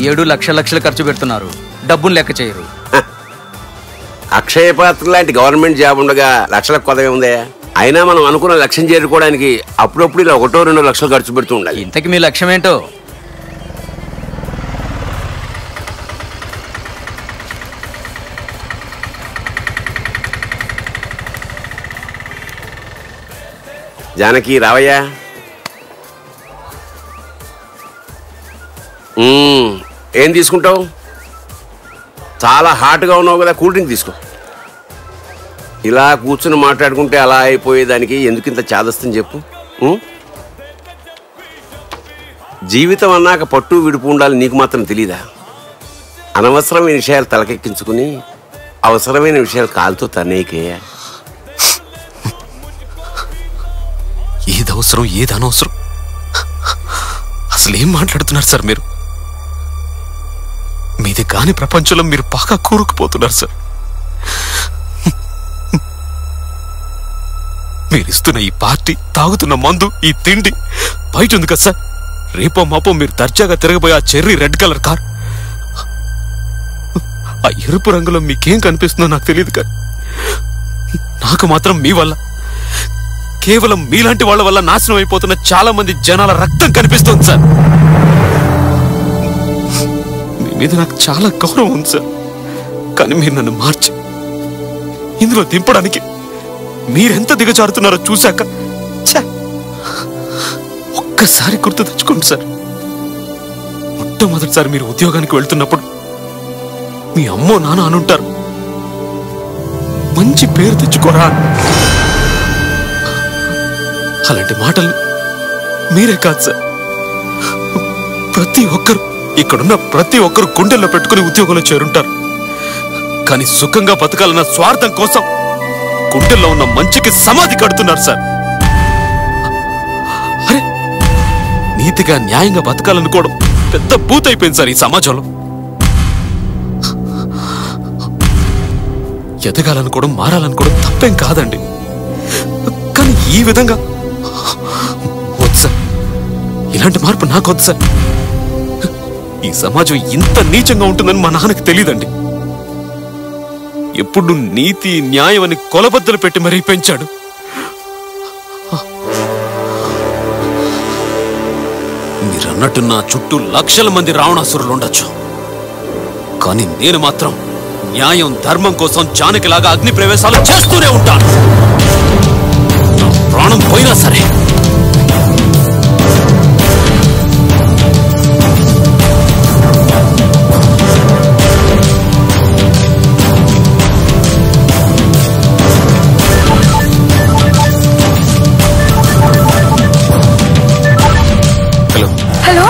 ఏడు లక్షలు ఖర్చు పెడుతున్నారు, డబ్బులు లెక్క చేయరు. అక్షయ పాత్ర లాంటి గవర్నమెంట్ జాబ్ ఉండగా లక్షలకు కొదవే ఉందే. అయినా మనం అనుకున్న లక్ష్యం చేరుకోవడానికి అప్పుడప్పుడు ఇలా 1-2 లక్షలు ఖర్చు పెడుతూ ఉండాలి. ఇంతకి మీ లక్ష్యం ఏంటో? జానకి రావయ్యా. ఏం తీసుకుంటావు? చాలా హాట్గా ఉన్నావు కదా, కూల్ డ్రింక్ తీసుకో. ఇలా కూర్చుని మాట్లాడుకుంటే అలా అయిపోయేదానికి ఎందుకు ఇంత చాదస్తం చెప్పు. జీవితం అన్నాక పట్టు విడుపు ఉండాలి, నీకు మాత్రం తెలీదా? అనవసరమైన విషయాలు తలకెక్కించుకుని అవసరమైన విషయాలు కాలుతో తనేకే. ఏది అవసరం ఏది అనవసరం అసలు ఏం మాట్లాడుతున్నారు సార్ మీరు? మీది కాని ప్రపంచంలో మీరు బాగా కూరుకుపోతున్నారు సార్. మీరిస్తున్న ఈ పార్టీ, తాగుతున్న మందు, ఈ తిండి బయట ఉంది కదా సార్. రేపో మాపో మీరు దర్జాగా తిరగబోయే ఆ చెర్రీ రెడ్ కలర్ కార్, ఆ ఎరుపు రంగులో మీకేం కనిపిస్తుందో నాకు తెలియదు, కానీ నాకు మాత్రం మీ వల్ల, కేవలం మీలాంటి వాళ్ళ వల్ల నాశనం అయిపోతున్న చాలా మంది జనాల రక్తం కనిపిస్తుంది సార్. మీ మీద నాకు చాలా గౌరవం ఉంది సార్, కానీ మీరు నన్ను మార్చి ఇందులో దింపడానికి మీరెంత దిగజారుతున్నారో చూశాక ఒక్కసారి గుర్తు తెచ్చుకోండి సార్. మొట్టమొదటిసారి మీరు ఉద్యోగానికి వెళ్తున్నప్పుడు మీ అమ్మో నాన్న అనుంటారు, మంచి పేరు తెచ్చుకోరా. అలాంటి మాటలు మీరే కాదు సార్, ప్రతి ఒక్కరు, ఇక్కడున్న ప్రతి ఒక్కరు గుండెల్లో పెట్టుకుని ఉద్యోగంలో చేరుంటారు. కానీ సుఖంగా బతకాలన్న స్వార్థం కోసం గుండెల్లో ఉన్న మంచికి సమాధి కడుతున్నారు సార్. అరే, నీతిగా న్యాయంగా బతకాలనుకోవడం పెద్ద భూతైపోయింది సార్ ఈ సమాజంలో. ఎదగాలనుకోవడం, మారాలనుకోవడం తప్పేం కాదండి, కానీ ఈ విధంగా వద్దు సార్. ఇలాంటి మార్పు నాకు వద్దు సార్. ఈ సమాజం ఇంత నీచంగా ఉంటుందని మా నాన్నకి తెలియదండి. ఎప్పుడు నీతి న్యాయం అని కొలబద్దలు పెట్టి మరీ పెంచాడు. మీరన్నట్టు నా చుట్టూ లక్షల మంది రావణాసురులు ఉండొచ్చు, కానీ నేను మాత్రం న్యాయం ధర్మం కోసం జానకిలాగా అగ్ని ప్రవేశాలు చేస్తూనే ఉంటాను. నా ప్రాణం పోయినా సరే. హలో,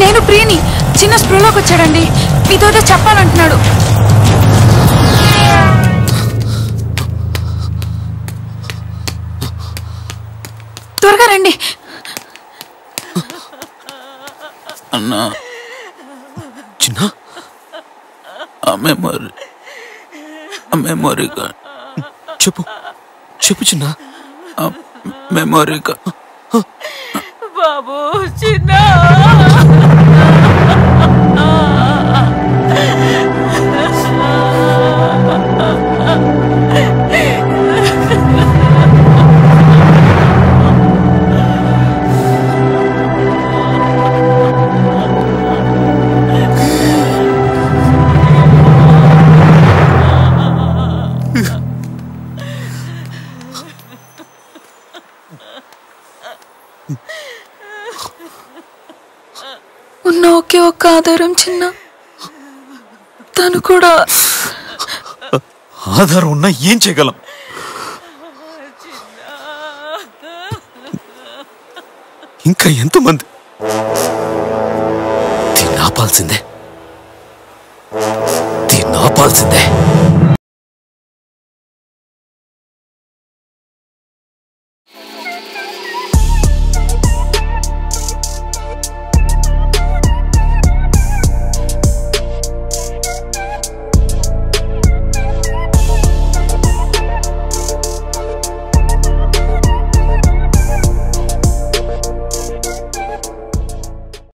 నేను ప్రియని. చిన్న స్ప్రోలోకి వచ్చాడండి, మీతో చెప్పాలంటున్నాడు. త్వరగా రండి. అన్నా, చిన్న మెమొరీ కార్డ్ చెప్పు చెప్పు చిన్న. మెమొరీ కార్డ్ బాబు, చిన్న ఉన్న ఒకే ఒక్క ఆధారం చిన్న, తను కూడా. ఆధారం ఉన్నా ఏం చేయగలం? ఇంకా ఎంతమంది? దీన్ని ఆపాల్సిందే.